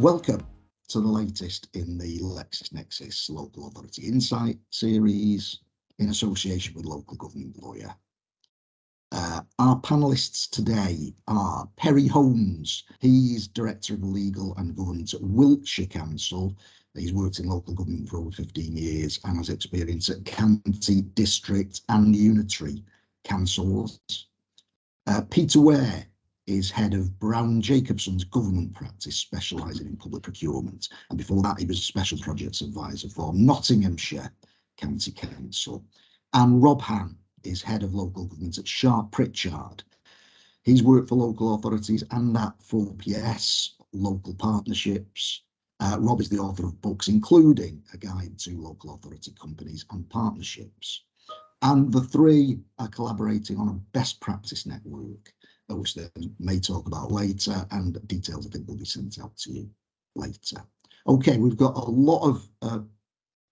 Welcome to the latest in the LexisNexis Local Authority Insight series in association with Local Government Lawyer. Our panellists today are Perry Holmes. He's Director of Legal and Governance at Wiltshire Council. He's worked in local government for over 15 years and has experience at county, district and unitary councils. Peter Ware is head of Brown Jacobson's government practice, specialising in public procurement. And before that, he was a special projects advisor for Nottinghamshire County Council. And Rob Han is head of local government at Sharp Pritchard. He's worked for local authorities and at 4PS, local partnerships. Rob is the author of books, including A Guide to Local Authority Companies and Partnerships. And the three are collaborating on a best practice network, which they may talk about later, and details I think will be sent out to you later. Okay, we've got a lot of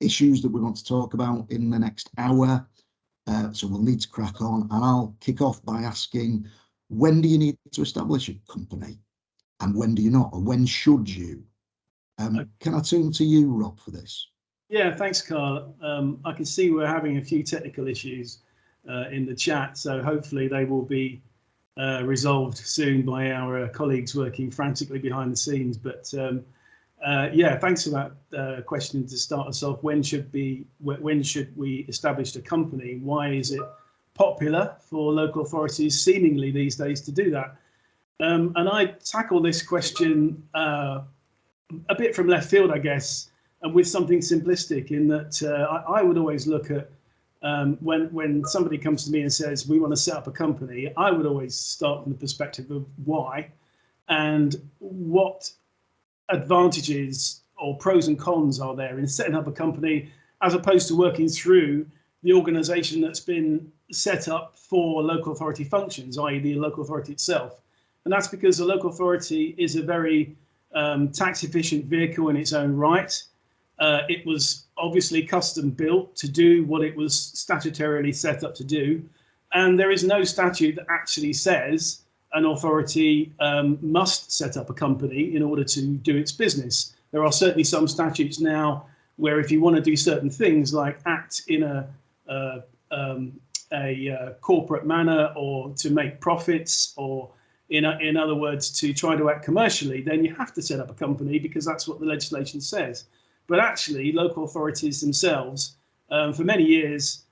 issues that we want to talk about in the next hour, so we'll need to crack on, and I'll kick off by asking, when do you need to establish a company and when do you not, or when should you? Can I turn to you, Rob, for this? Yeah, thanks, Carl. I can see we're having a few technical issues in the chat, so hopefully they will be resolved soon by our colleagues working frantically behind the scenes. But yeah, thanks for that question to start us off. When should we establish a company? Why is it popular for local authorities seemingly these days to do that? And I tackle this question a bit from left field, I guess, and with something simplistic in that I would always look at when somebody comes to me and says, we want to set up a company, I would always start from the perspective of why and what advantages or pros and cons are there in setting up a company, as opposed to working through the organisation that's been set up for local authority functions, i.e. the local authority itself. And that's because the local authority is a very tax efficient vehicle in its own right. It was obviously custom built to do what it was statutorily set up to do. And there is no statute that actually says an authority must set up a company in order to do its business. There are certainly some statutes now where if you want to do certain things like act in a corporate manner or to make profits, or in other words, to try to act commercially, then you have to set up a company because that's what the legislation says. But actually, local authorities themselves, for many years,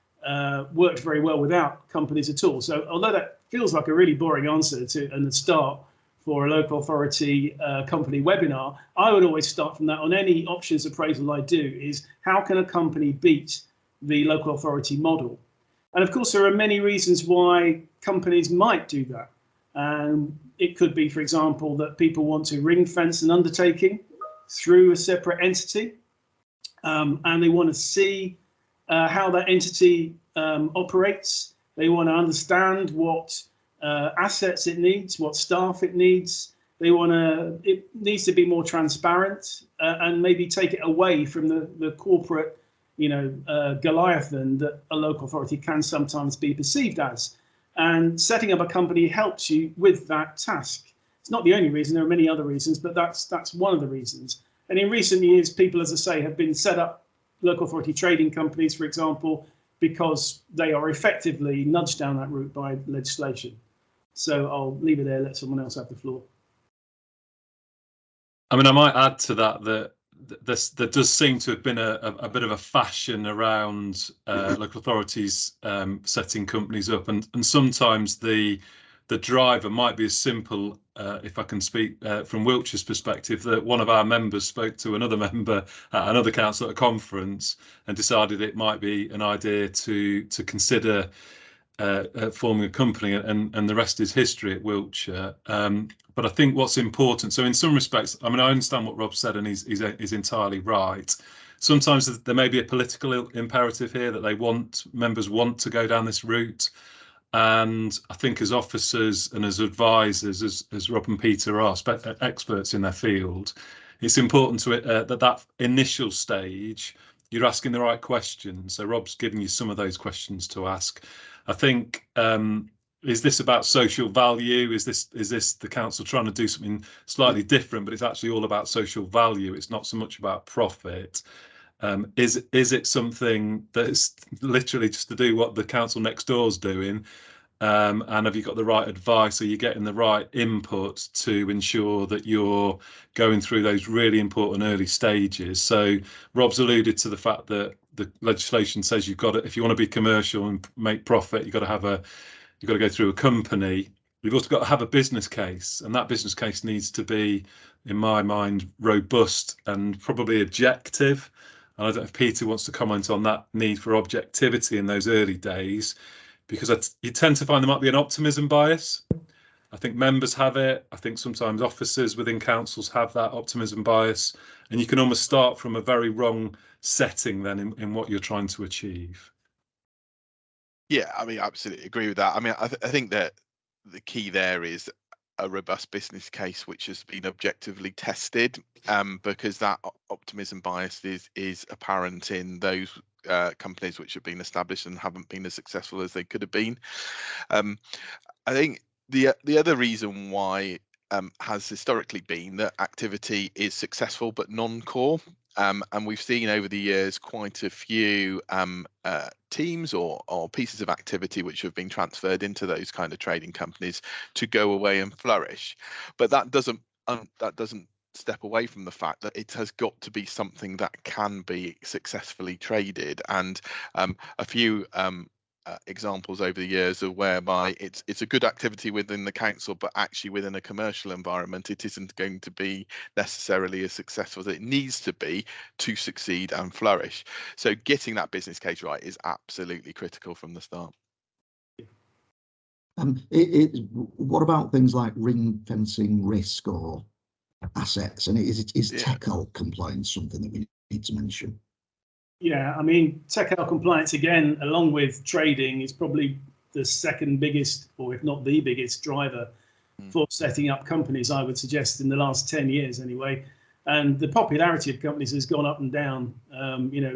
worked very well without companies at all. So although that feels like a really boring answer and the start for a local authority company webinar, I would always start from that on any options appraisal I do, is how can a company beat the local authority model? And of course, there are many reasons why companies might do that. It could be, for example, that people want to ring fence an undertaking through a separate entity, and they want to see how that entity operates. They want to understand what assets it needs, what staff it needs. It needs to be more transparent and maybe take it away from the corporate, Goliathan that a local authority can sometimes be perceived as. And setting up a company helps you with that task. It's not the only reason, there are many other reasons, but that's one of the reasons. And in recent years, people, as I say, have been set up local authority trading companies, for example, because they are effectively nudged down that route by legislation. So I'll leave it there, let someone else have the floor. I mean, I might add to that there does seem to have been a bit of a fashion around local authorities setting companies up, and sometimes the driver might be as simple, if I can speak from Wiltshire's perspective, that one of our members spoke to another member at another council at a conference and decided it might be an idea to consider forming a company, and the rest is history at Wiltshire. But I think what's important, so in some respects, I mean, I understand what Rob said, and he's entirely right. Sometimes there may be a political imperative here that members want to go down this route. And I think as officers and as advisors, as Rob and Peter are experts in their field, it's important to that initial stage, you're asking the right questions. So Rob's giving you some of those questions to ask. I think is this about social value? Is this the council trying to do something slightly different, but it's actually all about social value? It's not so much about profit. Is it something that's literally just to do what the council next door is doing? And have you got the right advice? Are you getting the right input to ensure that you're going through those really important early stages? So Rob's alluded to the fact that the legislation says you've got to, if you want to be commercial and make profit, you've got to go through a company. You've also got to have a business case, and that business case needs to be, in my mind, robust and probably objective. And I don't know if Peter wants to comment on that need for objectivity in those early days, because you tend to find there might be an optimism bias. I think members have it. I think sometimes officers within councils have that optimism bias, and you can almost start from a very wrong setting then in what you're trying to achieve. Yeah, I mean, I absolutely agree with that. I mean, I think that the key there is a robust business case which has been objectively tested, because that optimism bias is apparent in those companies which have been established and haven't been as successful as they could have been. I think the other reason why has historically been that activity is successful but non-core. And we've seen over the years quite a few teams or pieces of activity which have been transferred into those kind of trading companies to go away and flourish. But that doesn't step away from the fact that it has got to be something that can be successfully traded. And a few examples over the years of whereby it's a good activity within the council, but actually within a commercial environment it isn't going to be necessarily as successful as it needs to be to succeed and flourish. So getting that business case right is absolutely critical from the start. What about things like ring fencing risk or assets, and is TECL compliance something that we need to mention? Yeah, I mean, TECL compliance, again, along with trading, is probably the second biggest, or if not the biggest, driver for setting up companies, I would suggest, in the last 10 years anyway. And the popularity of companies has gone up and down.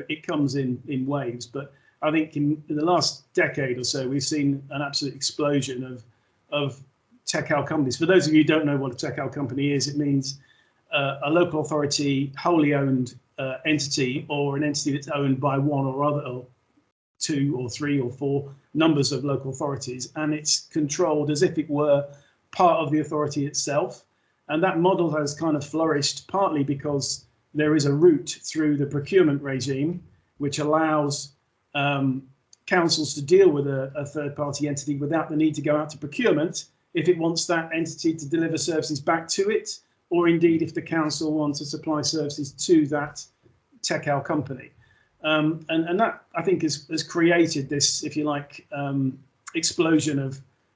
It comes in waves. But I think in the last decade or so, we've seen an absolute explosion of TECL companies. For those of you who don't know what a TECL company is, it means a local authority, wholly owned entity, or an entity that's owned by one or other, or two or three or four numbers of local authorities, and it's controlled as if it were part of the authority itself. And that model has kind of flourished partly because there is a route through the procurement regime which allows councils to deal with a third-party entity without the need to go out to procurement if it wants that entity to deliver services back to it, or indeed if the council wants to supply services to that TECL company. And that, I think, has created this, if you like, explosion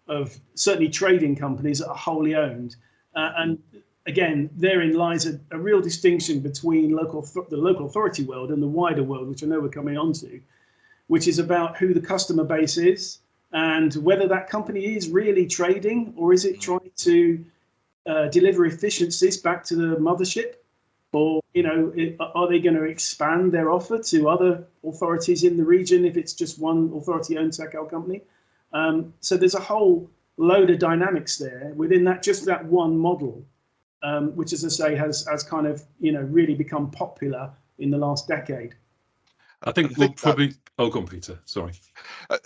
of certainly trading companies that are wholly owned. And again, therein lies a real distinction between the local authority world and the wider world, which I know we're coming on to, which is about who the customer base is and whether that company is really trading, or is it trying to deliver efficiencies back to the mothership, or are they going to expand their offer to other authorities in the region if it's just one authority-owned TECL company? So there's a whole load of dynamics there within that one model, which, as I say, has kind of really become popular in the last decade. I think we'll probably. Oh, go on, Peter. Sorry.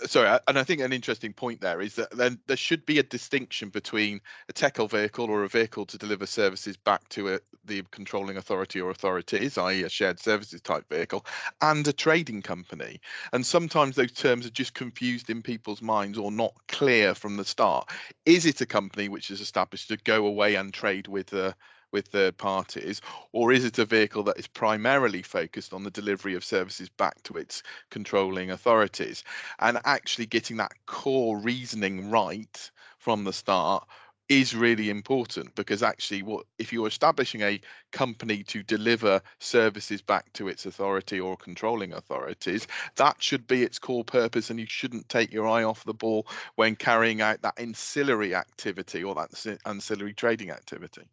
Sorry, and I think an interesting point there is that then there should be a distinction between a TECL vehicle, or a vehicle to deliver services back to the controlling authority or authorities, i.e. a shared services type vehicle, and a trading company. And sometimes those terms are just confused in people's minds, or not clear from the start. Is it a company which is established to go away and trade with third parties, or is it a vehicle that is primarily focused on the delivery of services back to its controlling authorities? And actually getting that core reasoning right from the start is really important, because actually if you're establishing a company to deliver services back to its authority or controlling authorities, that should be its core purpose, and you shouldn't take your eye off the ball when carrying out that ancillary activity or that ancillary trading activity.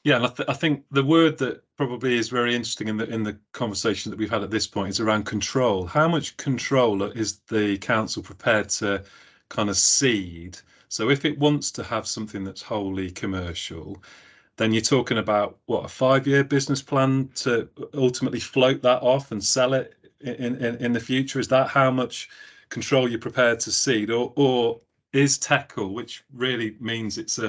Yeah, and I think the word that probably is very interesting in the conversation that we've had at this point is around control. How much control is the council prepared to kind of seed. So if it wants to have something that's wholly commercial, then you're talking about what, a 5-year business plan to ultimately float that off and sell it in the future. Is that how much control you're prepared to cede, or is Teckle, which really means it's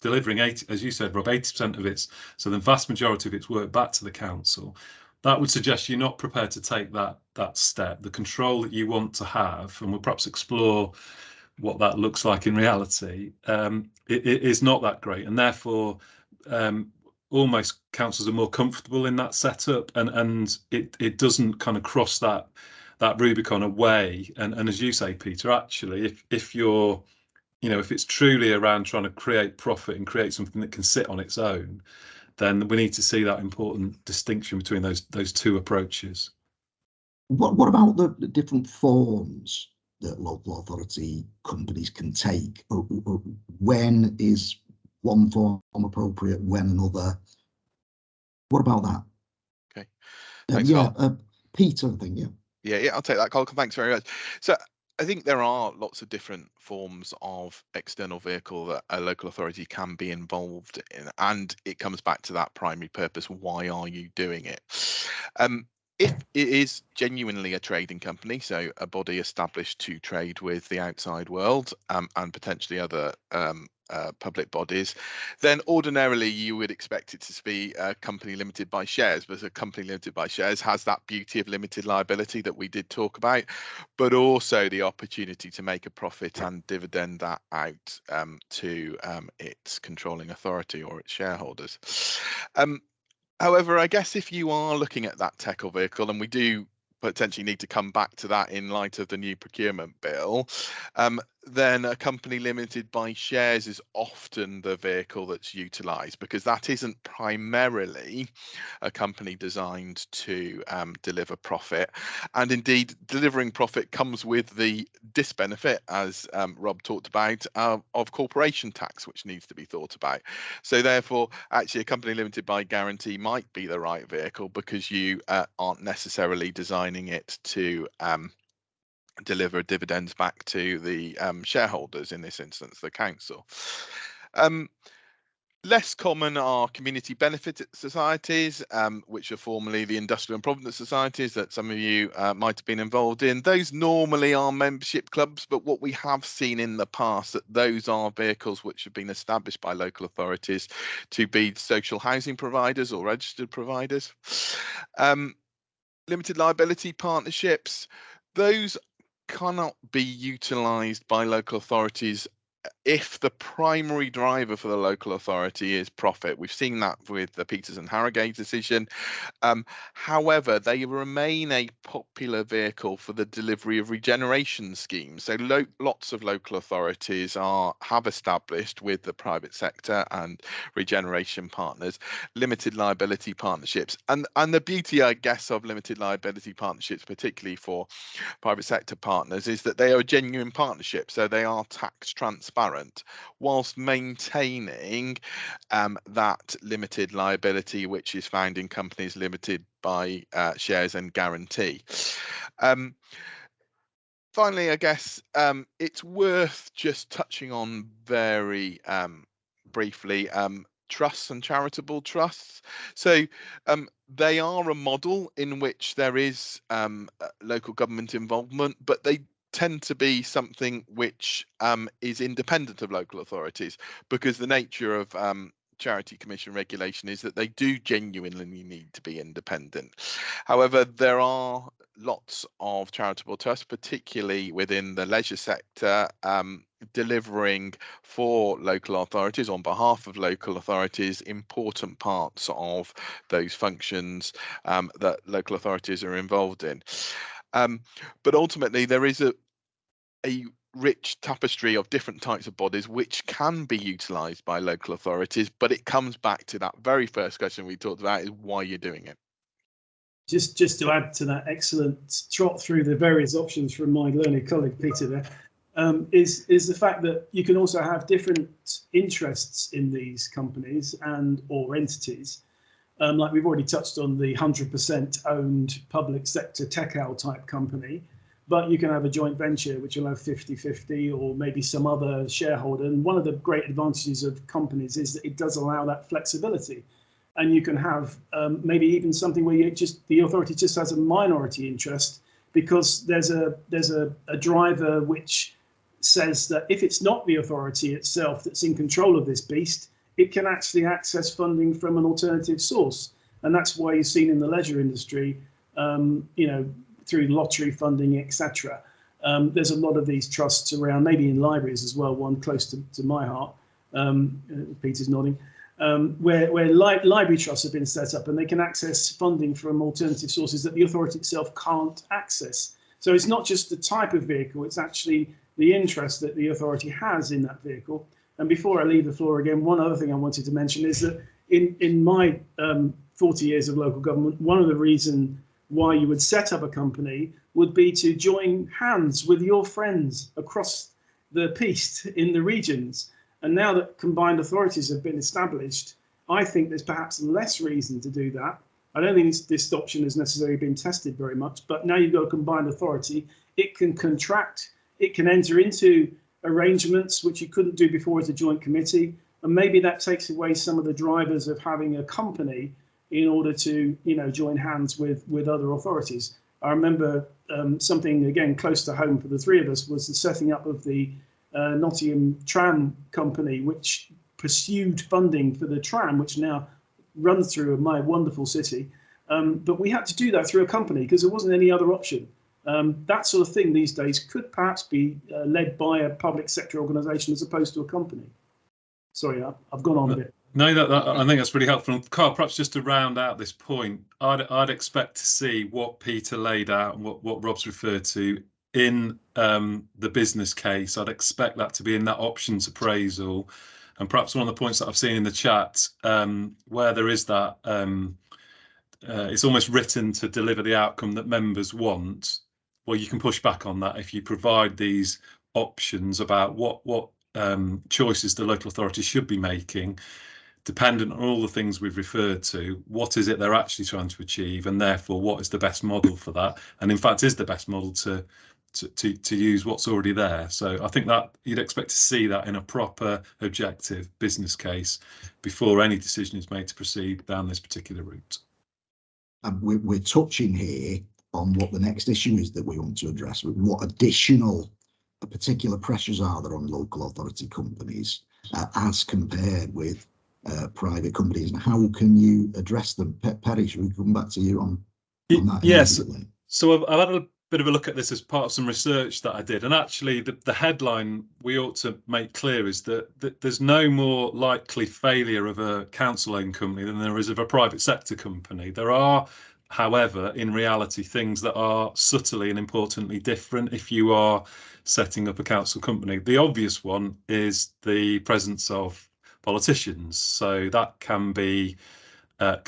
delivering 80, as you said, Rob, 80% of its, so the vast majority of its work back to the council? That would suggest you're not prepared to take that step. The control that you want to have, and we'll perhaps explore what that looks like in reality, it is not that great, and therefore almost councils are more comfortable in that setup, and it doesn't kind of cross that Rubicon away. And as you say, Peter, actually, if you're, if it's truly around trying to create profit and create something that can sit on its own, then we need to see that important distinction between those two approaches. What about the different forms that local authority companies can take? When is one form appropriate, when another? What about that? Okay. Thanks, Peter, I think, Yeah, I'll take that, Colin. Thanks very much. So I think there are lots of different forms of external vehicle that a local authority can be involved in, and it comes back to that primary purpose. Why are you doing it? If it is genuinely a trading company, so a body established to trade with the outside world, and potentially other public bodies, then ordinarily you would expect it to be a company limited by shares. But a company limited by shares has that beauty of limited liability that we did talk about, but also the opportunity to make a profit and dividend that out to its controlling authority or its shareholders. However, I guess if you are looking at that Teckle vehicle, and we do potentially need to come back to that in light of the new procurement bill, then a company limited by shares is often the vehicle that's utilised, because that isn't primarily a company designed to deliver profit. And indeed, delivering profit comes with the disbenefit, as Rob talked about, of corporation tax, which needs to be thought about. So therefore, actually, a company limited by guarantee might be the right vehicle, because you aren't necessarily designing it to deliver dividends back to the shareholders, in this instance the council. Less common are community benefit societies, which are formerly the industrial and provident societies that some of you might have been involved in. Those normally are membership clubs, but what we have seen in the past, that those are vehicles which have been established by local authorities to be social housing providers or registered providers. Limited liability partnerships, those cannot be utilised by local authorities if the primary driver for the local authority is profit. We've seen that with the Peters and Harrogate decision. However, they remain a popular vehicle for the delivery of regeneration schemes. So lots of local authorities have established with the private sector and regeneration partners limited liability partnerships. And the beauty, I guess, of limited liability partnerships, particularly for private sector partners, is that they are a genuine partnership. So they are tax transparent, whilst maintaining that limited liability which is found in companies limited by shares and guarantee. Finally, I guess it's worth just touching on very briefly trusts and charitable trusts. So they are a model in which there is local government involvement, but they tend to be something which is independent of local authorities, because the nature of Charity Commission regulation is that they do genuinely need to be independent. However, there are lots of charitable trusts, particularly within the leisure sector, delivering for local authorities, on behalf of local authorities, important parts of those functions that local authorities are involved in. But ultimately, there is a rich tapestry of different types of bodies which can be utilised by local authorities, but it comes back to that very first question we talked about, is why you're doing it. Just to add to that excellent trot through the various options from my learned colleague Peter there, is the fact that you can also have different interests in these companies and or entities. Like we've already touched on the 100% owned public sector Teckle type company. but you can have a joint venture which will have 50-50 or maybe some other shareholder. And one of the great advantages of companies is that it does allow that flexibility. And you can have maybe even something where the authority just has a minority interest, because there's a driver which says that if it's not the authority itself that's in control of this beast, it can actually access funding from an alternative source. And that's why you've seen in the leisure industry, through lottery funding, etc. There's a lot of these trusts around, maybe in libraries as well, one close to my heart, Peter's nodding, where library trusts have been set up and they can access funding from alternative sources that the authority itself can't access. So it's not just the type of vehicle, it's actually the interest that the authority has in that vehicle. And before I leave the floor again, one other thing I wanted to mention is that in my 40 years of local government, one of the reasons why you would set up a company would be to join hands with your friends across the piece in the regions. And now that combined authorities have been established, I think there's perhaps less reason to do that. I don't think this option has necessarily been tested very much, but now you've got a combined authority, it can contract, it can enter into arrangements which you couldn't do before as a joint committee. And maybe that takes away some of the drivers of having a company in order to, join hands with other authorities. I remember something, again, close to home for the three of us was the setting up of the Nottingham Tram Company, which pursued funding for the tram, which now runs through my wonderful city. But we had to do that through a company because there wasn't any other option. That sort of thing these days could perhaps be led by a public sector organisation as opposed to a company. Sorry, I've gone on a bit. No, I think that's really helpful. And Carl, perhaps just to round out this point, I'd expect to see what Peter laid out and what Rob's referred to in the business case. I'd expect that to be in that options appraisal. And perhaps one of the points that I've seen in the chat, where there is that, it's almost written to deliver the outcome that members want. Well, you can push back on that if you provide these options about what choices the local authority should be making, dependent on all the things we've referred to. What is it they're actually trying to achieve, and therefore what is the best model for that? And in fact, is the best model to use what's already there. So I think that you'd expect to see that in a proper, objective business case before any decision is made to proceed down this particular route. And we're touching here on what the next issue is that we want to address, with what additional particular pressures are there on local authority companies as compared with private companies, and how can you address them? Perry, should we come back to you on that? Yes. So I've had a bit of a look at this as part of some research that I did, and actually the headline we ought to make clear is that there's no more likely failure of a council-owned company than there is of a private sector company. There are, however, in reality, things that are subtly and importantly different if you are setting up a council company. The obvious one is the presence of politicians. So that can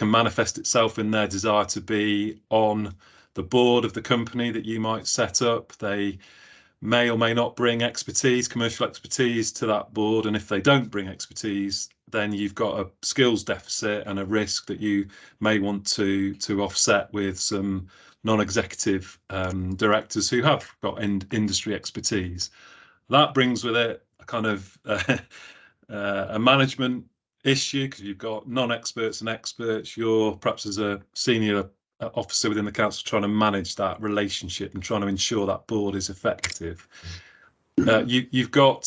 manifest itself in their desire to be on the board of the company that you might set up. They may or may not bring commercial expertise to that board. And if they don't bring expertise, then you've got a skills deficit and a risk that you may want to offset with some non-executive directors who have got industry expertise. That brings with it a kind of a management issue, because you've got non-experts and experts. You're perhaps, as a senior officer within the council, trying to manage that relationship and trying to ensure that board is effective. You've got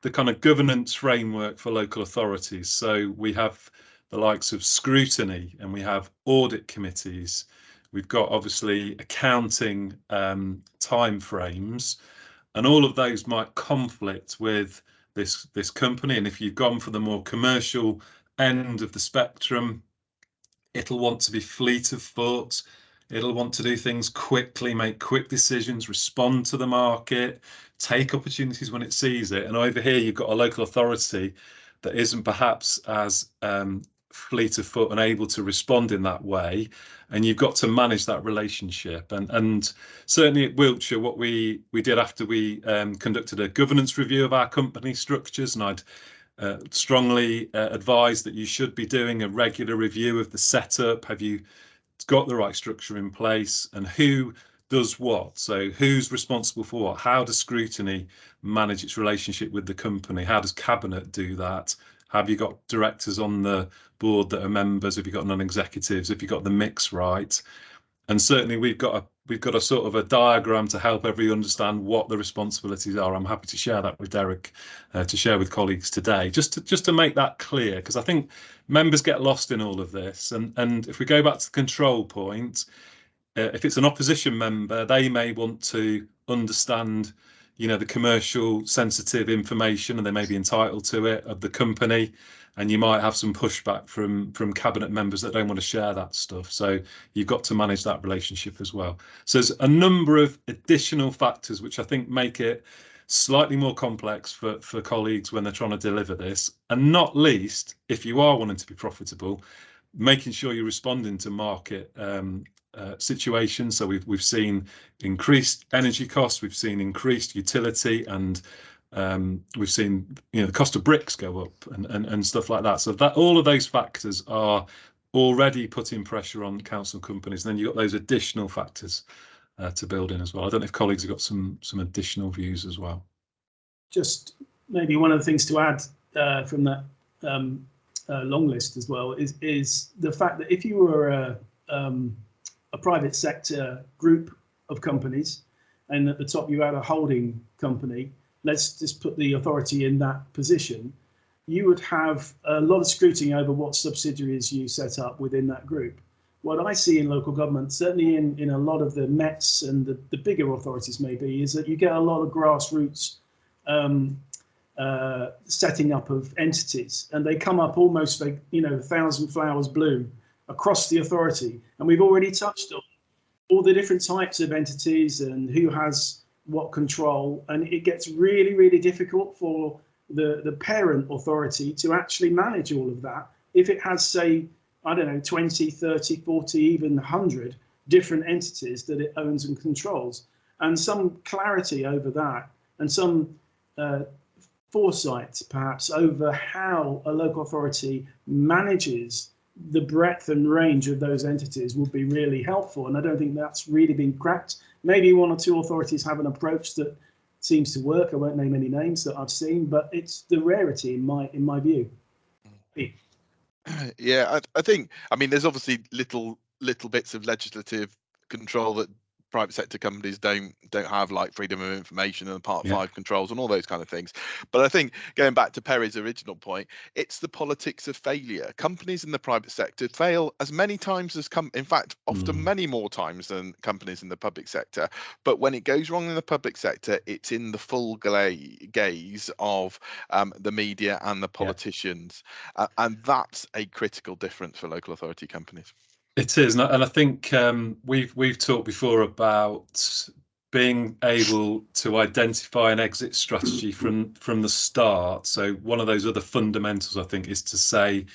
the kind of governance framework for local authorities. So we have the likes of scrutiny, and we have audit committees. We've got obviously accounting timeframes, and all of those might conflict with this company. And if you've gone for the more commercial end of the spectrum, it'll want to be fleet of foot. It'll want to do things quickly, make quick decisions, respond to the market, take opportunities when it sees it. And over here, you've got a local authority that isn't perhaps as fleet of foot and able to respond in that way. And you've got to manage that relationship. And certainly at Wiltshire, what we did after we conducted a governance review of our company structures, and I'd strongly advise that you should be doing a regular review of the setup. Have you got the right structure in place, and who does what. So who's responsible for what? How does scrutiny manage its relationship with the company? How does cabinet do that? Have you got directors on the board that are members? Have you got non-executives? Have you got the mix right? And certainly we've got a sort of a diagram to help everybody understand what the responsibilities are. I'm happy to share that with Derek, to share with colleagues today, just to make that clear, because I think members get lost in all of this. And if we go back to the control point, if it's an opposition member, they may want to understand, the commercial sensitive information, and they may be entitled to it, of the company. And you might have some pushback from cabinet members that don't want to share that stuff. So you've got to manage that relationship as well. So there's a number of additional factors which I think make it slightly more complex for colleagues when they're trying to deliver this. And not least, if you are wanting to be profitable, making sure you're responding to market situations. So we've seen increased energy costs, we've seen increased utility, and we've seen the cost of bricks go up and stuff like that. So that all of those factors are already putting pressure on council companies. And then you've got those additional factors to build in as well. I don't know if colleagues have got some additional views as well. Just maybe one of the things to add from that long list as well is the fact that if you were a private sector group of companies, and at the top you had a holding company, let's just put the authority in that position, you would have a lot of scrutiny over what subsidiaries you set up within that group. What I see in local government, certainly in a lot of the Mets and the bigger authorities maybe, is that you get a lot of grassroots setting up of entities, and they come up almost like 1,000 flowers bloom across the authority. And we've already touched on all the different types of entities and who has what control, and it gets really, really difficult for the parent authority to actually manage all of that if it has, say, I don't know, 20, 30, 40, even 100 different entities that it owns and controls. And some clarity over that, and some foresight perhaps over how a local authority manages the breadth and range of those entities would be really helpful. And I don't think that's really been cracked. Maybe one or two authorities have an approach that seems to work. I won't name any names that I've seen, but it's the rarity in my view. Yeah, I think, there's obviously little bits of legislative control that private sector companies don't have, like freedom of information and Part 5 controls and all those kind of things. But I think, going back to Perry's original point, it's the politics of failure. Companies in the private sector fail as many times as in fact, often many more times than companies in the public sector. But when it goes wrong in the public sector, it's in the full gaze of the media and the politicians. And that's a critical difference for local authority companies. It is, and I think we've talked before about being able to identify an exit strategy from the start. So one of those other fundamentals, I think, is to say,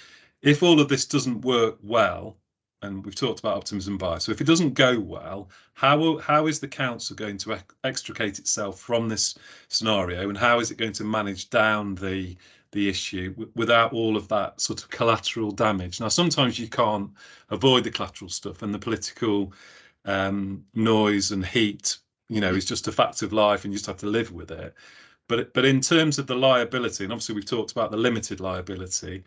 if all of this doesn't work well, and we've talked about optimism bias, so if it doesn't go well, how is the council going to extricate itself from this scenario, and how is it going to manage down the issue without all of that sort of collateral damage? Now, sometimes you can't avoid the collateral stuff, and the political noise and heat, is just a fact of life, and you just have to live with it. But in terms of the liability, and obviously we've talked about the limited liability,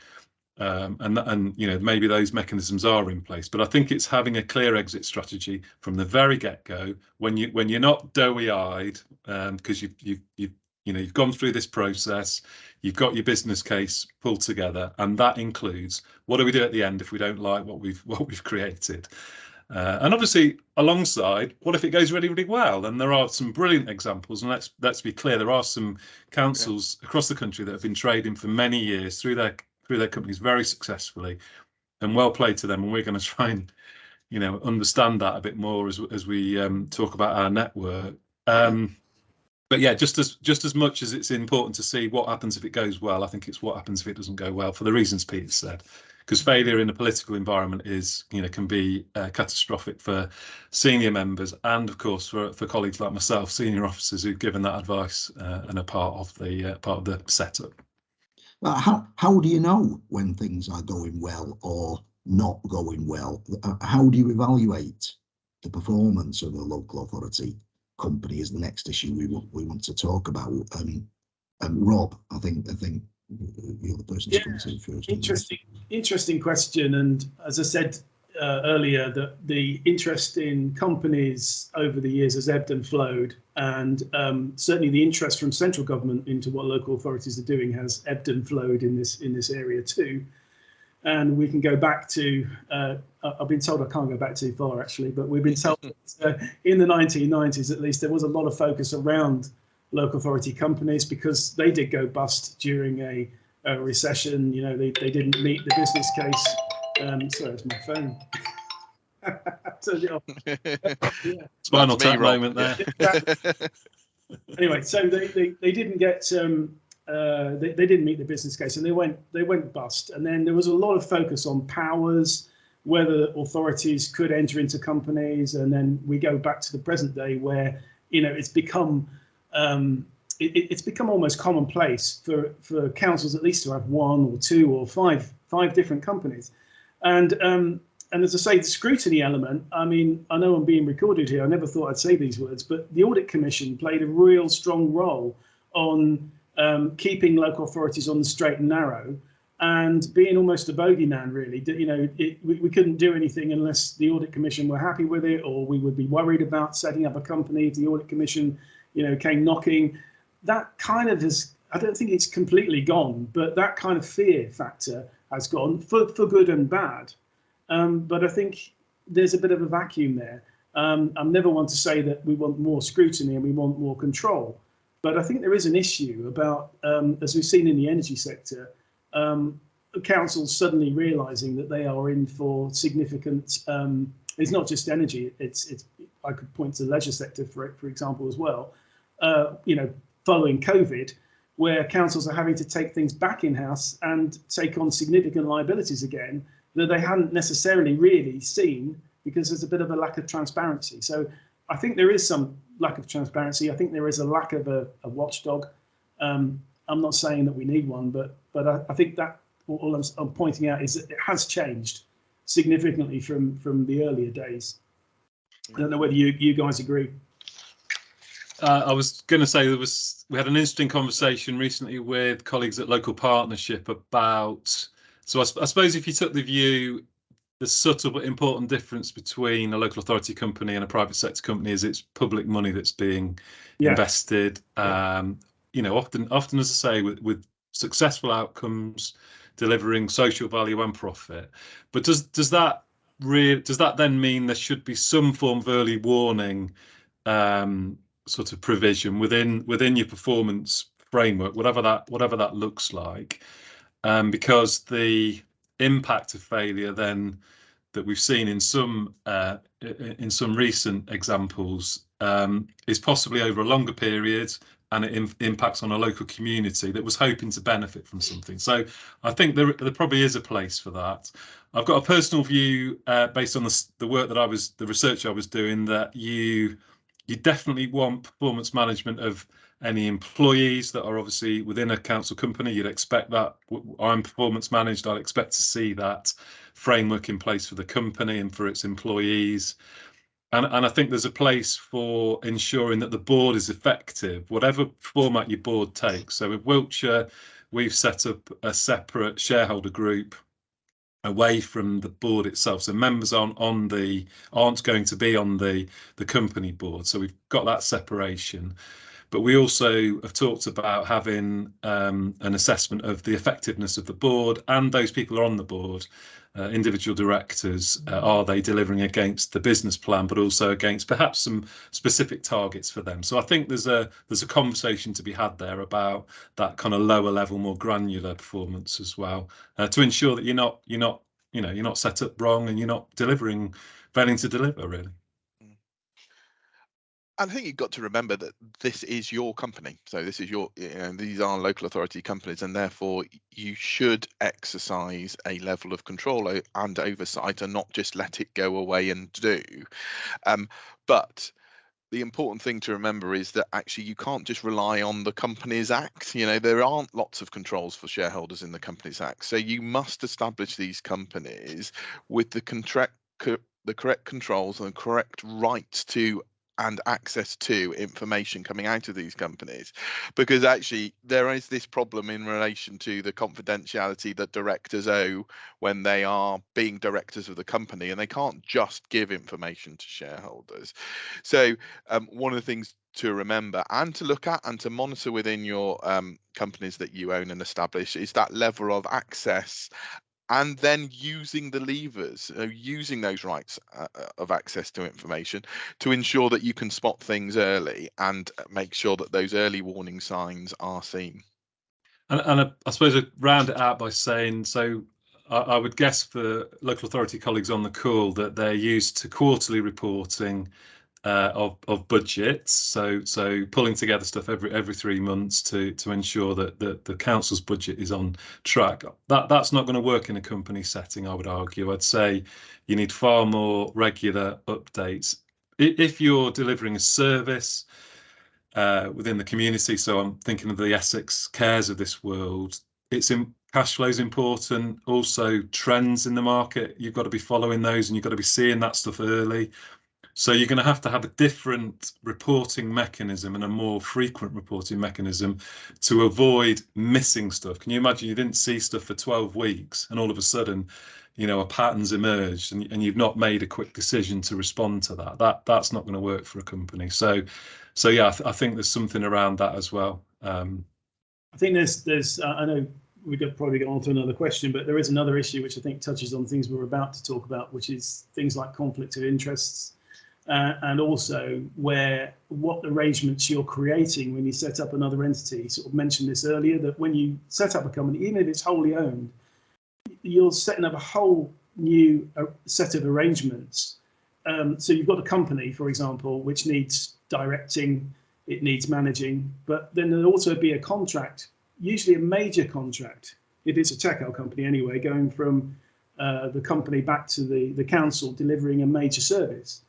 and maybe those mechanisms are in place. But I think it's having a clear exit strategy from the very get-go, when you're not doughy-eyed, because you've gone through this process, you've got your business case pulled together, and that includes, what do we do at the end if we don't like what we've created? And obviously, alongside, what if it goes really, really well? And there are some brilliant examples, and let's be clear, there are some councils across the country that have been trading for many years through their companies very successfully, and well played to them. And we're going to try and understand that a bit more as we talk about our network. But yeah, just as much as it's important to see what happens if it goes well, I think it's what happens if it doesn't go well, for the reasons Peter said. Because failure in a political environment can be catastrophic for senior members, and of course for colleagues like myself, senior officers who've given that advice and are part of the setup. Well, how do you know when things are going well or not going well? How do you evaluate the performance of a local authority company is the next issue we want to talk about. Rob, I think you're the person to come to first. Interesting question. And as I said earlier, that the interest in companies over the years has ebbed and flowed, and certainly the interest from central government into what local authorities are doing has ebbed and flowed in this area too. And we can go back to, I've been told I can't go back too far actually, but we've been told that, in the 1990s at least, there was a lot of focus around local authority companies because they did go bust during a recession. You know, they didn't meet the business case. Sorry, it's my phone. Turned it off. Yeah. Spinal tap moment there. Anyway, so they didn't get they didn't meet the business case, and they went bust. And then there was a lot of focus on powers, whether authorities could enter into companies, and then we go back to the present day where, you know, it's become it's become almost commonplace for councils at least to have one or two or five different companies. And as I say, the scrutiny element, I mean, I know I'm being recorded here. I never thought I'd say these words, but the Audit Commission played a real strong role on keeping local authorities on the straight and narrow, and being almost a bogeyman, really. You know, we couldn't do anything unless the Audit Commission were happy with it, or we would be worried about setting up a company if the Audit Commission, you know, came knocking. That kind of has, I don't think it's completely gone, but that kind of fear factor has gone for good and bad. But I think there's a bit of a vacuum there. I'm never one to say that we want more scrutiny and we want more control, but I think there is an issue about, as we've seen in the energy sector, councils suddenly realising that they are in for significant. It's not just energy. It's I could point to the leisure sector for example as well. You know, following COVID, where councils are having to take things back in-house and take on significant liabilities again that they hadn't necessarily really seen because there's a bit of a lack of transparency. So I think there is some lack of transparency. I think there is a lack of a watchdog. I'm not saying that we need one, but I think that all I'm pointing out is that it has changed significantly from the earlier days. I don't know whether you guys agree. I was going to say we had an interesting conversation recently with colleagues at Local Partnership about. So I suppose if you took the view, the subtle but important difference between a local authority company and a private sector company is it's public money that's being invested. You know, often as I say, with successful outcomes, delivering social value and profit. But does that then mean there should be some form of early warning sort of provision within your performance framework, whatever that looks like? Because the impact of failure then that we've seen in some recent examples is possibly over a longer period, and it impacts on a local community that was hoping to benefit from something. So I think there probably is a place for that. I've got a personal view based on the work that the research I was doing, that you definitely want performance management of any employees that are obviously within a council company. You'd expect that. I'm performance managed. I'd expect to see that framework in place for the company and for its employees. And I think there's a place for ensuring that the board is effective, whatever format your board takes. So with Wiltshire, we've set up a separate shareholder group away from the board itself, so members aren't going to be on the company board. So we've got that separation. But we also have talked about having an assessment of the effectiveness of the board and those people who are on the board, individual directors. Are they delivering against the business plan, but also against perhaps some specific targets for them? So I think there's a conversation to be had there about that kind of lower level, more granular performance as well, to ensure that you're not set up wrong and you're not failing to deliver really. I think you've got to remember that this is your company. So this is these are local authority companies, and therefore you should exercise a level of control and oversight and not just let it go away and do. But the important thing to remember is that actually you can't just rely on the Companies Act. You know, there aren't lots of controls for shareholders in the Companies Act. So you must establish these companies with the the correct controls and the correct rights to and access to information coming out of these companies, because actually there is this problem in relation to the confidentiality that directors owe when they are being directors of the company, and they can't just give information to shareholders. So one of the things to remember and to look at and to monitor within your companies that you own and establish is that level of access, and then using the levers, using those rights of access to information to ensure that you can spot things early and make sure that those early warning signs are seen. And I suppose I'd round it out by saying, so I would guess for local authority colleagues on the call that they're used to quarterly reporting of budgets, so pulling together stuff every 3 months to ensure that the council's budget is on track. That's not going to work in a company setting, I would argue. I'd say you need far more regular updates. If you're delivering a service within the community, so I'm thinking of the Essex Cares of this world, cash flow is important. Also, trends in the market, you've got to be following those, and you've got to be seeing that stuff early. So you're going to have a different reporting mechanism and a more frequent reporting mechanism to avoid missing stuff. Can you imagine you didn't see stuff for 12 weeks and all of a sudden, a pattern's emerged and you've not made a quick decision to respond to that? That's not going to work for a company. So yeah, I think there's something around that as well. I think there's I know we could probably get on to another question, but there is another issue which I think touches on things we're about to talk about, which is things like conflict of interests. And also what arrangements you're creating when you set up another entity. Sort of mentioned this earlier, that when you set up a company, even if it's wholly owned, you're setting up a whole new set of arrangements. So you've got a company, for example, which needs directing, it needs managing, but then there'll also be a contract, usually a major contract, if it's a TechL company anyway, going from the company back to the council, delivering a major service.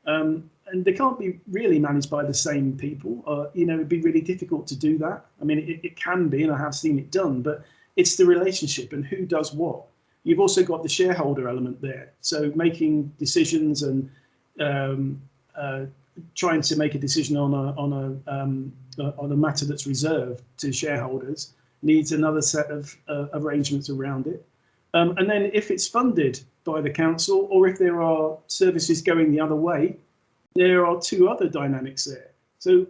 And they can't be really managed by the same people. It'd be really difficult to do that. I mean, it can be, and I have seen it done, but it's the relationship and who does what. You've also got the shareholder element there. So making decisions and trying to make a decision on a matter that's reserved to shareholders needs another set of arrangements around it. And then if it's funded by the council, or if there are services going the other way, there are two other dynamics there. So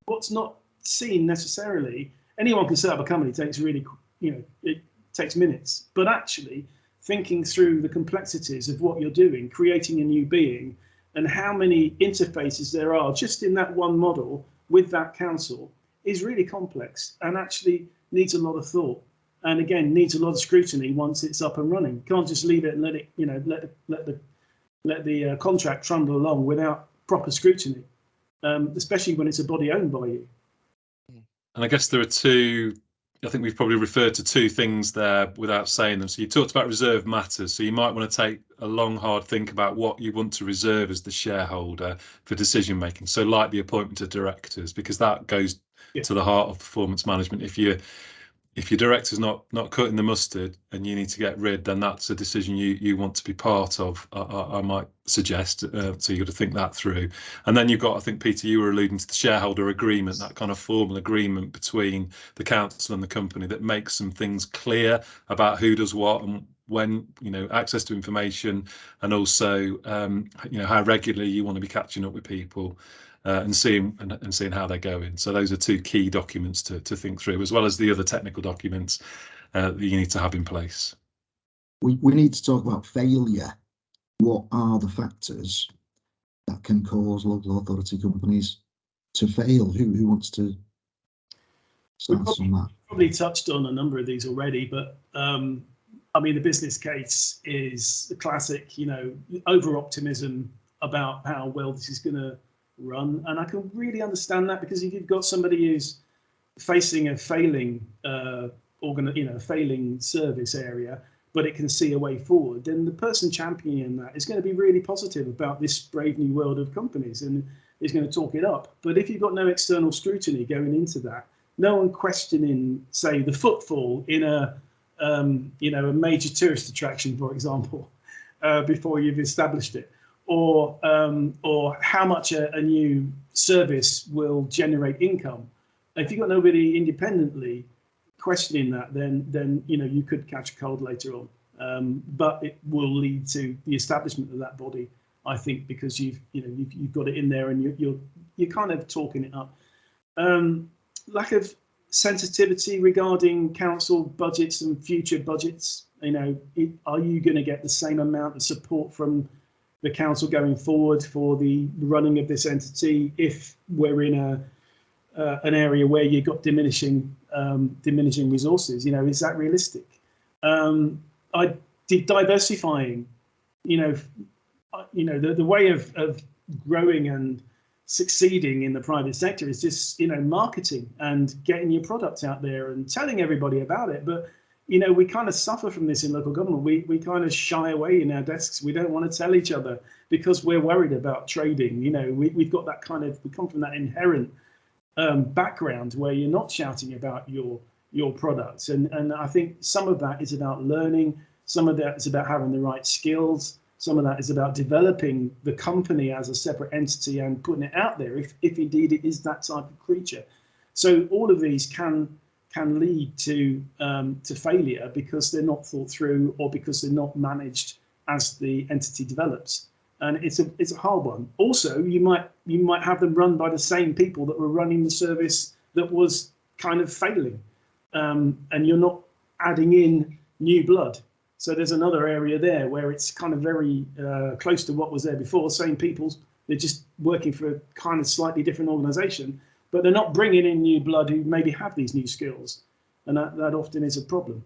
what's not seen necessarily, anyone can set up a company, it takes it takes minutes, but actually thinking through the complexities of what you're doing, creating a new being, and how many interfaces there are just in that one model with that council is really complex and actually needs a lot of thought. And again, needs a lot of scrutiny once it's up and running. Can't just leave it and let it, let the contract trundle along without proper scrutiny, especially when it's a body owned by you. And I guess there are two. I think we've probably referred to two things there without saying them. So you talked about reserved matters. So you might want to take a long, hard think about what you want to reserve as the shareholder for decision making. So like the appointment of directors, because that goes to the heart of performance management. If your director's not cutting the mustard and you need to get rid, then that's a decision you want to be part of, I might suggest. So you've got to think that through. And then you've got, I think, Peter, you were alluding to the shareholder agreement, that kind of formal agreement between the council and the company that makes some things clear about who does what and when, access to information, and also, how regularly you want to be catching up with people. And seeing how they're going. So those are two key documents to think through, as well as the other technical documents that you need to have in place. We need to talk about failure. What are the factors that can cause local authority companies to fail? Who wants to start on that? Probably touched on a number of these already, but the business case is the classic, over optimism about how well this is going to run, and I can really understand that, because if you've got somebody who's facing a failing failing service area, but it can see a way forward, then the person championing that is going to be really positive about this brave new world of companies and is going to talk it up. But if you've got no external scrutiny going into that, no one questioning, say, the footfall in a major tourist attraction, for example, before you've established it, or how much a new service will generate income. If you've got nobody independently questioning that, then you could catch a cold later on. But it will lead to the establishment of that body, I think, because you've got it in there and you're kind of talking it up. Lack of sensitivity regarding council budgets and future budgets. Are you going to get the same amount of support from the council going forward for the running of this entity if we're in an area where you've got diminishing resources? Is that realistic? I did diversifying. The way of growing and succeeding in the private sector is just marketing and getting your product out there and telling everybody about it. But we kind of suffer from this in local government. We kind of shy away in our desks. We don't want to tell each other because we're worried about trading. We've got that we come from that inherent background where you're not shouting about your products. And I think some of that is about learning. Some of that is about having the right skills. Some of that is about developing the company as a separate entity and putting it out there if indeed it is that type of creature. So all of these can lead to failure because they're not thought through or because they're not managed as the entity develops. And it's a hard one. Also, you might have them run by the same people that were running the service that was kind of failing, and you're not adding in new blood. So there's another area there where it's kind of very close to what was there before. Same people, they're just working for a kind of slightly different organisation, but they're not bringing in new blood who maybe have these new skills, and that often is a problem.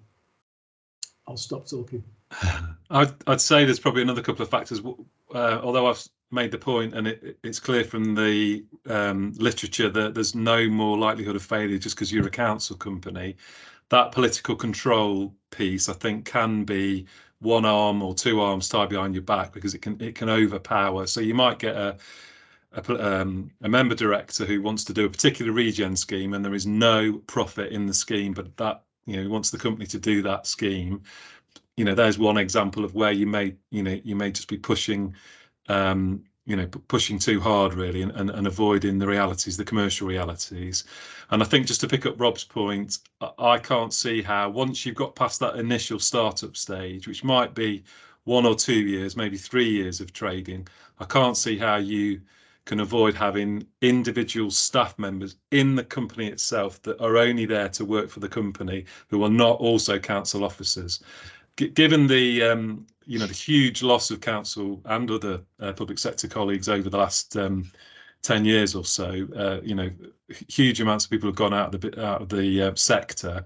I'll stop talking. I'd say there's probably another couple of factors. Although I've made the point, and it's clear from the literature that there's no more likelihood of failure just because you're a council company. That political control piece, I think, can be one arm or two arms tied behind your back because it can overpower. So you might get a member director who wants to do a particular regen scheme and there is no profit in the scheme, but that wants the company to do that scheme. There's one example of where you may just be pushing pushing too hard really and avoiding the commercial realities. And I think just to pick up Rob's point, I can't see how once you've got past that initial startup stage, which might be 1 or 2 years, maybe 3 years of trading, I can't see how you can avoid having individual staff members in the company itself that are only there to work for the company who are not also council officers. Given the the huge loss of council and other public sector colleagues over the last 10 years or so, huge amounts of people have gone out of the sector.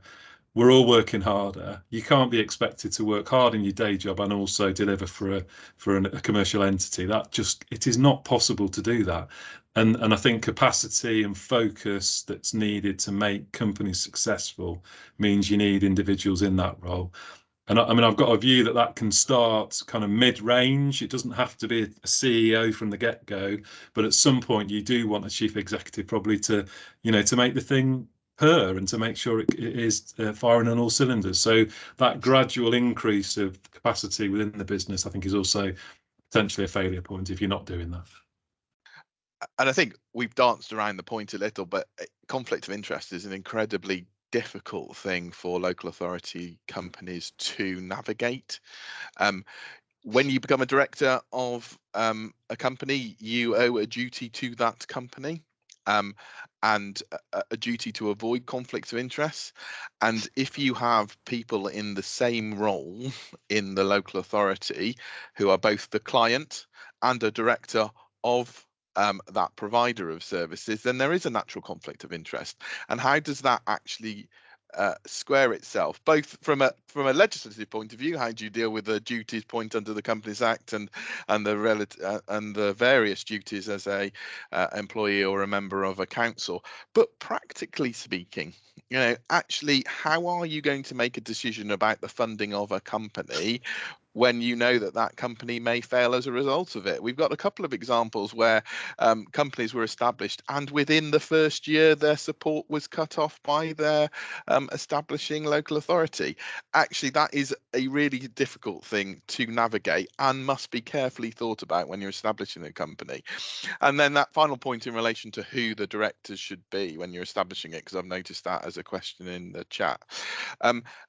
We're all working harder. You can't be expected to work hard in your day job and also deliver for a commercial entity. It is not possible to do that. And I think capacity and focus that's needed to make companies successful means you need individuals in that role. And I've got a view that can start kind of mid-range. It doesn't have to be a CEO from the get-go, but at some point you do want a chief executive probably to make the thing purr and to make sure it is firing on all cylinders. So that gradual increase of capacity within the business, I think, is also potentially a failure point if you're not doing that. And I think we've danced around the point a little, but conflict of interest is an incredibly difficult thing for local authority companies to navigate. When you become a director of a company, you owe a duty to that company and a duty to avoid conflicts of interest. And if you have people in the same role in the local authority who are both the client and a director of that provider of services, then there is a natural conflict of interest. And how does that actually square itself, both from a legislative point of view? How do you deal with the duties point under the Companies Act and the various duties as a employee or a member of a council? But practically speaking, actually, how are you going to make a decision about the funding of a company when you know that that company may fail as a result of it. We've got a couple of examples where companies were established and within the first year their support was cut off by their establishing local authority. Actually, that is a really difficult thing to navigate and must be carefully thought about when you're establishing a company. And then that final point in relation to who the directors should be when you're establishing it, because I've noticed that as a question in the chat.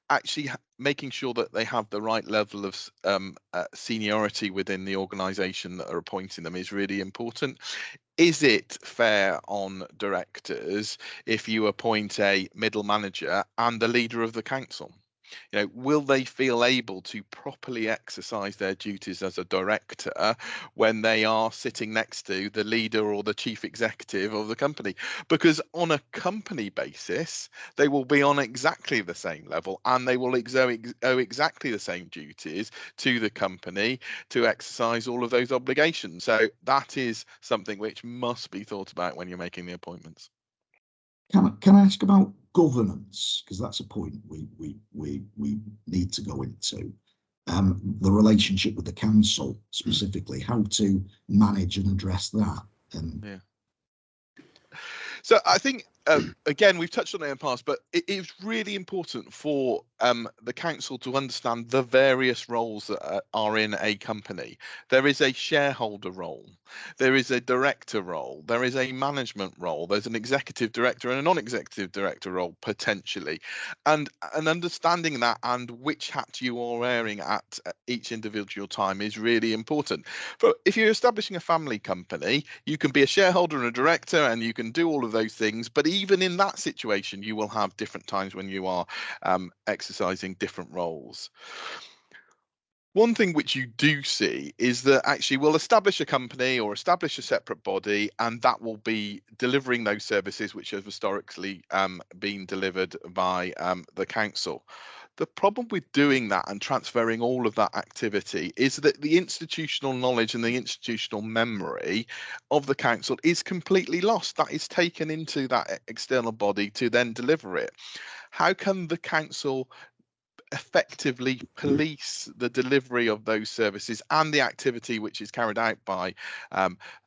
Actually making sure that they have the right level of seniority within the organisation that are appointing them is really important. Is it fair on directors if you appoint a middle manager and the leader of the council? You know, will they feel able to properly exercise their duties as a director when they are sitting next to the leader or the chief executive of the company? Because on a company basis, they will be on exactly the same level and they will owe exactly the same duties to the company to exercise all of those obligations. So that is something which must be thought about when you're making the appointments. Can I ask about governance, because that's a point we need to go into, the relationship with the council specifically, how to manage and address that. Yeah. So I think again, we've touched on it in the past, but it is really important for the council to understand the various roles that are in a company. There is a shareholder role, there is a director role, there is a management role, there's an executive director and a non-executive director role potentially, and understanding that and which hat you are wearing at each individual time is really important. But if you're establishing a family company, you can be a shareholder and a director and you can do all of those things, but even in that situation you will have different times when you are exercising different roles. One thing which you do see is that actually we'll establish a company or establish a separate body and that will be delivering those services which have historically been delivered by the council. The problem with doing that and transferring all of that activity is that the institutional knowledge and the institutional memory of the council is completely lost. That is taken into that external body to then deliver it. How can the council effectively police the delivery of those services and the activity which is carried out by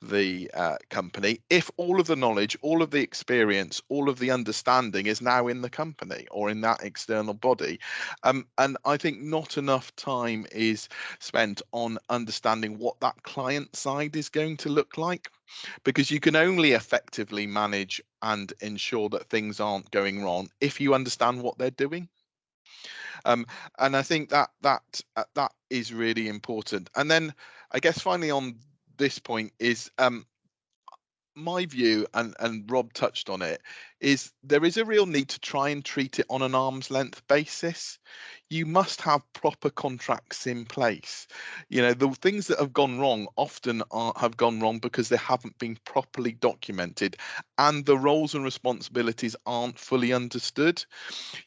the company if all of the knowledge, all of the experience, all of the understanding is now in the company or in that external body? And I think not enough time is spent on understanding what that client side is going to look like, because you can only effectively manage and ensure that things aren't going wrong if you understand what they're doing. And I think that is really important. And then I guess finally on this point is my view, and Rob touched on it, is there is a real need to try and treat it on an arm's length basis. You must have proper contracts in place. You know, the things that have gone wrong often have gone wrong because they haven't been properly documented and the roles and responsibilities aren't fully understood.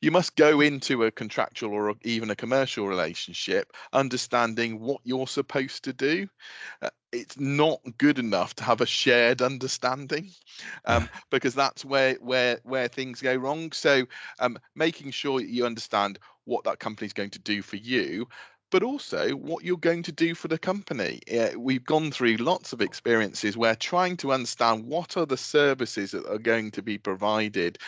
You must go into a contractual or even a commercial relationship understanding what you're supposed to do. It's not good enough to have a shared understanding, because that's where things go wrong. So making sure you understand what that company is going to do for you, but also what you're going to do for the company. We've gone through lots of experiences where trying to understand what are the services that are going to be provided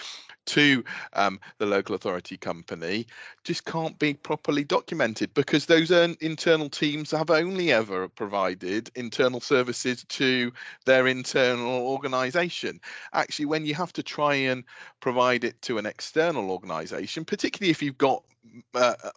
to the local authority company just can't be properly documented, because those internal teams have only ever provided internal services to their internal organisation. Actually, when you have to try and provide it to an external organisation, particularly if you've got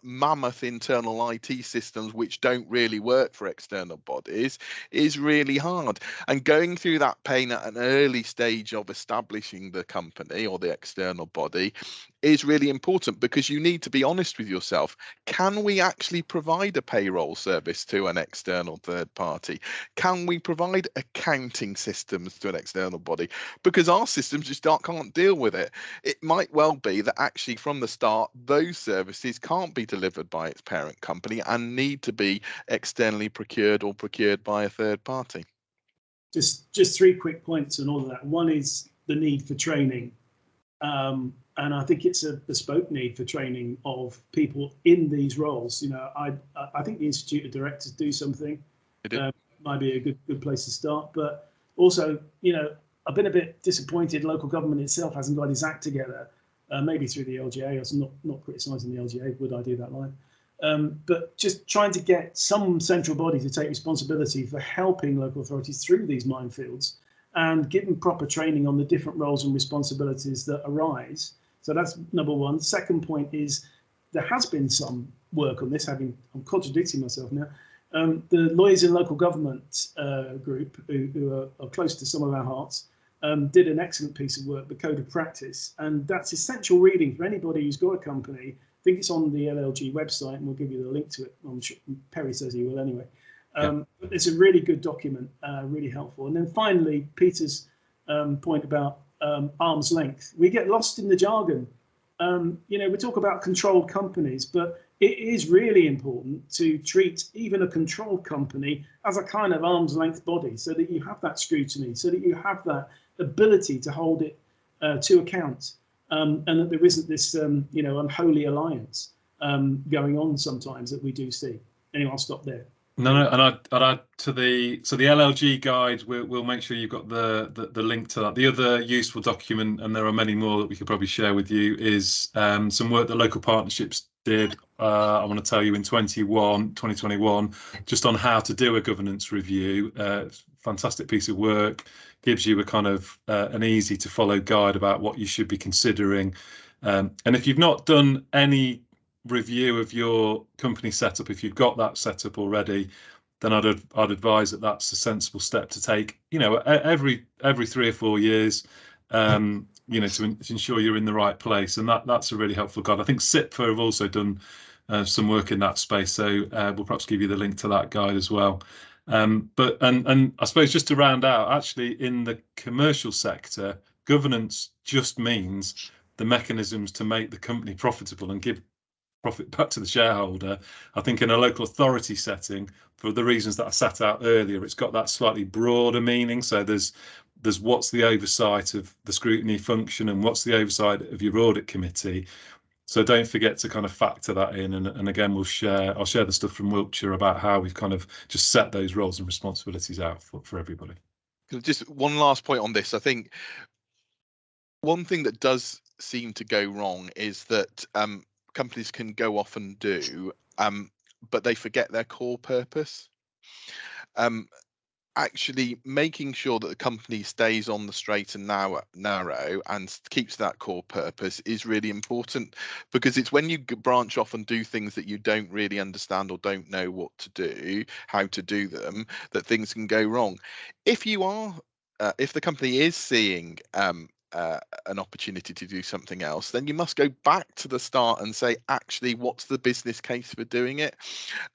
mammoth internal IT systems which don't really work for external bodies, is really hard. And going through that pain at an early stage of establishing the company or the external body is really important, because you need to be honest with yourself. Can we actually provide a payroll service to an external third party? Can we provide accounting systems to an external body? Because our systems just can't deal with it. It might well be that actually from the start those services can't be delivered by its parent company and need to be externally procured or procured by a third party. Just 3 quick points on all of that. One is the need for training. And I think it's a bespoke need for training of people in these roles. You know, I think the Institute of Directors do something. Might be a good place to start. But also, you know, I've been a bit disappointed local government itself hasn't got its act together, maybe through the LGA. I was not criticising the LGA, would I do that live? But just trying to get some central body to take responsibility for helping local authorities through these minefields and give them proper training on the different roles and responsibilities that arise. So that's number one. Second point is there has been some work on this, I'm contradicting myself now. The Lawyers in Local Government group, who are close to some of our hearts, did an excellent piece of work, the Code of Practice, and that's essential reading for anybody who's got a company. I think it's on the LLG website, and we'll give you the link to it. I'm sure Perry says he will anyway. But it's a really good document, really helpful. And then finally, Peter's point about arm's length. We get lost in the jargon. You know, we talk about controlled companies, but it is really important to treat even a controlled company as a kind of arm's length body, so that you have that scrutiny, so that you have that ability to hold it to account, and that there isn't this you know, unholy alliance going on sometimes that we do see. Anyway, I'll stop there. No, and I'd add to the LLG guide. We'll make sure you've got the link to that. The other useful document, and there are many more that we could probably share with you, is some work that local partnerships did. I want to tell you in 2021, just on how to do a governance review. Fantastic piece of work. Gives you a kind of an easy to follow guide about what you should be considering. And if you've not done any review of your company setup, if you've got that set up already, then I'd advise that that's a sensible step to take, you know, every 3 or 4 years, you know, to ensure you're in the right place. And that's a really helpful guide. I think SIPFA have also done some work in that space, so we'll perhaps give you the link to that guide as well. But I suppose just to round out, actually in the commercial sector, governance just means the mechanisms to make the company profitable and give profit back to the shareholder. I think in a local authority setting, for the reasons that I set out earlier, it's got that slightly broader meaning. So there's what's the oversight of the scrutiny function and what's the oversight of your audit committee. So don't forget to kind of factor that in. And again, I'll share the stuff from Wiltshire about how we've kind of just set those roles and responsibilities out for everybody. Just one last point on this. I think one thing that does seem to go wrong is that companies can go off and do, but they forget their core purpose. Actually making sure that the company stays on the straight and narrow and keeps that core purpose is really important, because it's when you branch off and do things that you don't really understand or don't know what to do, how to do them, that things can go wrong. If you are, if the company is seeing an opportunity to do something else, then you must go back to the start and say, actually, what's the business case for doing it?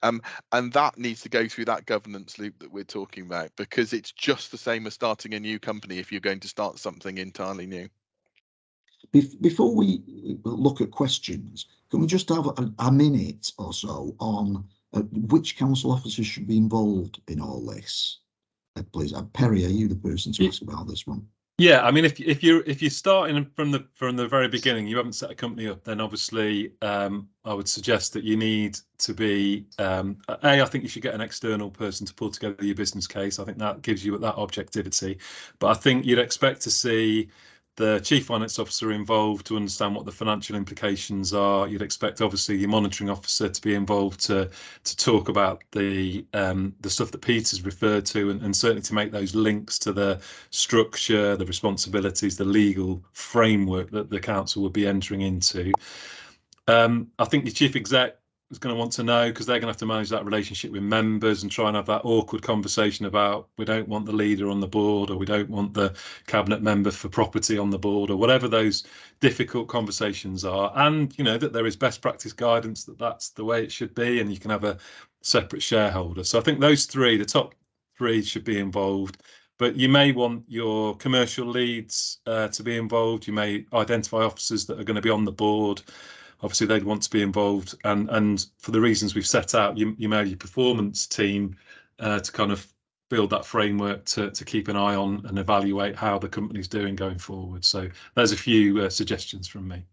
And that needs to go through that governance loop that we're talking about, because it's just the same as starting a new company if you're going to start something entirely new. Before we look at questions, can we just have a minute or so on which council officers should be involved in all this? Please, Perry, are you the person to ask about this one? Yeah, I mean, if you're starting from the very beginning, you haven't set a company up, then obviously I would suggest that you need to be I think you should get an external person to pull together your business case. I think that gives you that objectivity. But I think you'd expect to see the chief finance officer involved to understand what the financial implications are. You'd expect obviously your monitoring officer to be involved to talk about the stuff that Peter's referred to, and certainly to make those links to the structure, the responsibilities, the legal framework that the council would be entering into. I think your chief exec is going to want to know, because they're going to have to manage that relationship with members and try and have that awkward conversation about, we don't want the leader on the board, or we don't want the cabinet member for property on the board, or whatever those difficult conversations are. And, you know, that there is best practice guidance that that's the way it should be, and you can have a separate shareholder. So I think those three, the top three, should be involved. But you may want your commercial leads to be involved. You may identify officers that are going to be on the board. Obviously, they'd want to be involved, and for the reasons we've set out, you may have your performance team to kind of build that framework to keep an eye on and evaluate how the company's doing going forward. So there's a few suggestions from me.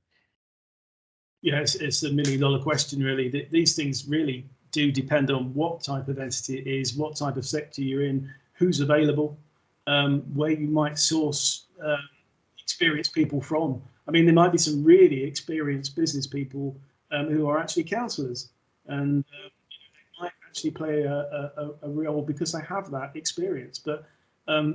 Yeah, it's a $1 million question, really. These things really do depend on what type of entity it is, what type of sector you're in, who's available, where you might source experienced people from. I mean, there might be some really experienced business people who are actually councillors, and they might actually play a role because they have that experience. But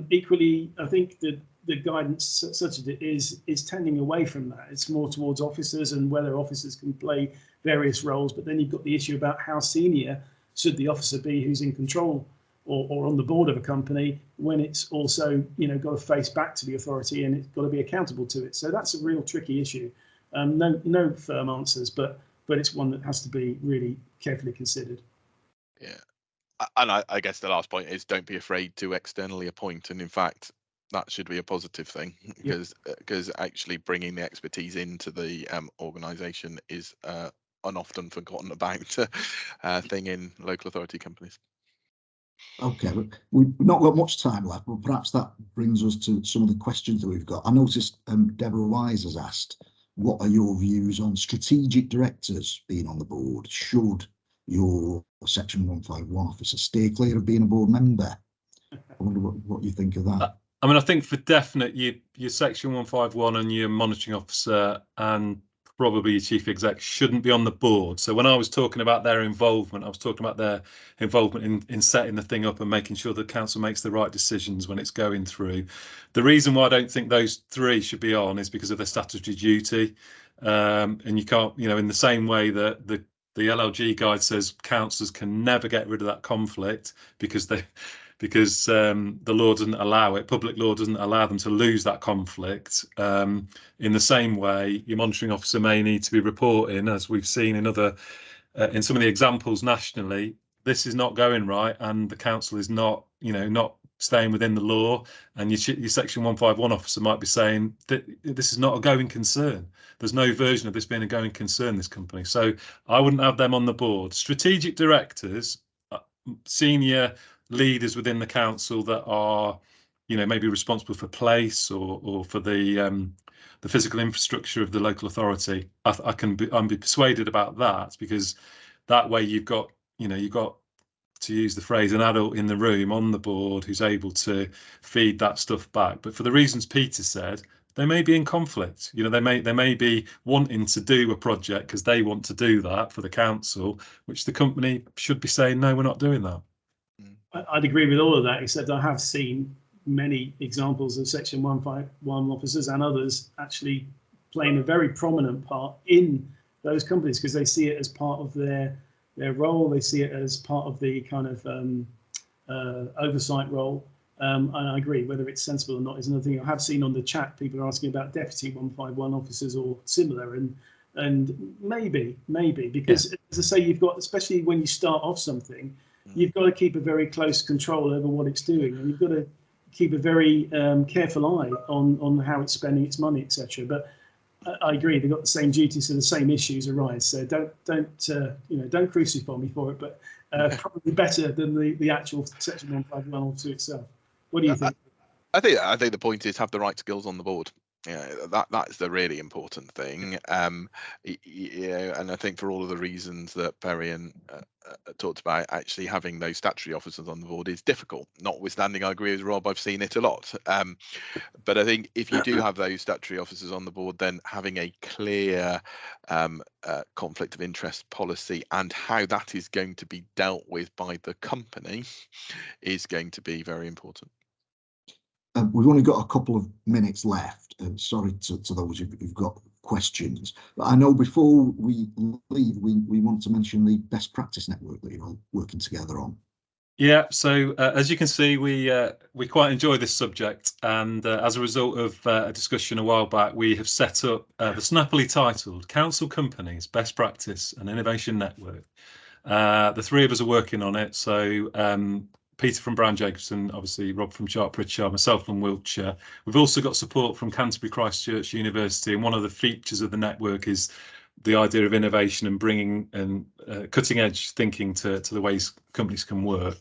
equally, I think the guidance, such as it is tending away from that. It's more towards officers and whether officers can play various roles. But then you've got the issue about how senior should the officer be who's in control or on the board of a company, when it's also, got to face back to the authority and it's got to be accountable to it. So that's a real tricky issue. No firm answers, but it's one that has to be really carefully considered. Yeah, and I guess the last point is don't be afraid to externally appoint, and in fact that should be a positive thing, because actually bringing the expertise into the organisation is an often forgotten about thing in local authority companies. Okay, we've not got much time left, but perhaps that brings us to some of the questions that we've got. I noticed Deborah Wise has asked, what are your views on strategic directors being on the board? Should your Section 151 officer stay clear of being a board member? I wonder what you think of that. I mean, I think for definite, your Section 151 and your monitoring officer and probably your chief exec shouldn't be on the board. So when I was talking about their involvement, I was talking about their involvement in setting the thing up and making sure the council makes the right decisions when it's going through. The reason why I don't think those three should be on is because of their statutory duty. And you can't, in the same way that the LLG guide says councillors can never get rid of that conflict because the law doesn't allow it. Public law doesn't allow them to lose that conflict. In the same way, your monitoring officer may need to be reporting, as we've seen in in some of the examples nationally, this is not going right, and the council is not staying within the law. And your Section 151 officer might be saying that this is not a going concern. There's no version of this being a going concern, this company. So I wouldn't have them on the board. Strategic directors, senior leaders within the council that are, maybe responsible for place or for the physical infrastructure of the local authority. I'm be persuaded about that, because that way you've got, to use the phrase, an adult in the room on the board who's able to feed that stuff back. But for the reasons Peter said, they may be in conflict. They may be wanting to do a project because they want to do that for the council, which the company should be saying, no, we're not doing that. I'd agree with all of that, except I have seen many examples of Section 151 officers and others actually playing a very prominent part in those companies because they see it as part of their role. They see it as part of the kind of oversight role. And I agree, whether it's sensible or not is another thing. I have seen on the chat people are asking about deputy 151 officers or similar, and maybe because, as I say, you've got, especially when you start off something, you've got to keep a very close control over what it's doing, and you've got to keep a very careful eye on how it's spending its money, etc. But I agree, they've got the same duties, so the same issues arise. So don't crucify me for it, but probably better than the actual Section 151 officer itself. What do you think? I think the point is have the right skills on the board. That's the really important thing. And I think for all of the reasons that Perry and talked about, actually having those statutory officers on the board is difficult. Notwithstanding, I agree with Rob, I've seen it a lot. But I think if you do have those statutory officers on the board, then having a clear conflict of interest policy and how that is going to be dealt with by the company is going to be very important. We've only got a couple of minutes left. Sorry to those who've got questions, but I know before we leave, we want to mention the best practice network that you're all working together on. Yeah, so as you can see, we quite enjoy this subject, and as a result of a discussion a while back, we have set up the snappily titled Council Companies Best Practice and Innovation Network. The three of us are working on it, so Peter from Brown Jacobson, obviously Rob from Sharp Pritchard, myself from Wiltshire. We've also got support from Canterbury Christ Church University, and one of the features of the network is the idea of innovation and bringing cutting edge thinking to the ways companies can work.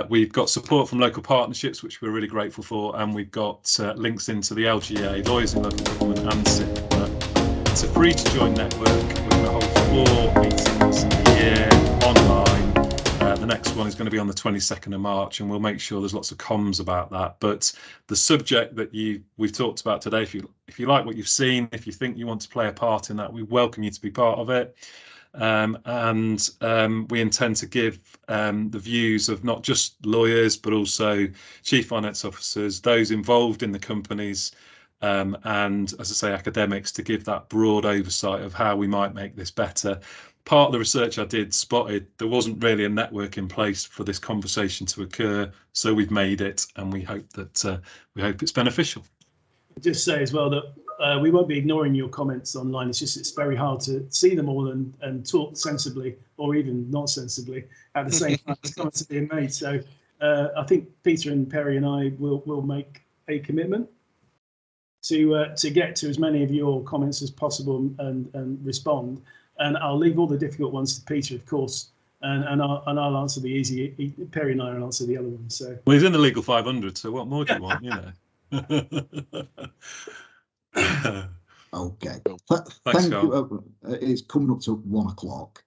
We've got support from local partnerships, which we're really grateful for, and we've got links into the LGA, Lawyers in Local Government, and SIPA. It's a free to join network. We're going to hold 4 meetings a year online. The next one is going to be on the 22nd of March, and we'll make sure there's lots of comms about that. But the subject that we've talked about today, if you like what you've seen, if you think you want to play a part in that, we welcome you to be part of it. We intend to give the views of not just lawyers, but also chief finance officers, those involved in the companies, and, as I say, academics, to give that broad oversight of how we might make this better. Part of the research I did spotted there wasn't really a network in place for this conversation to occur, so we've made it, and we hope it's beneficial. Just say as well that we won't be ignoring your comments online. It's very hard to see them all and talk sensibly, or even not sensibly, at the same time as comments are being made. So I think Peter and Perry and I will make a commitment to get to as many of your comments as possible and respond. And I'll leave all the difficult ones to Peter, of course, and I'll answer the easy. Perry and I will answer the other ones. So. Well, he's in the legal 500, so what more do you want, you know? Okay. Thanks, Thank you. It's coming up to 1 o'clock.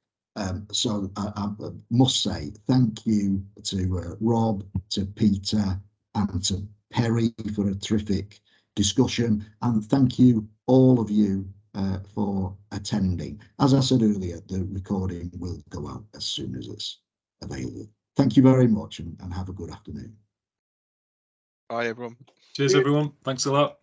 So I must say thank you to Rob, to Peter, and to Perry for a terrific discussion. And thank you, all of you, for attending. As I said earlier, the recording will go out as soon as it's available. Thank you very much, and have a good afternoon. Bye, everyone. Cheers, everyone. Thanks a lot.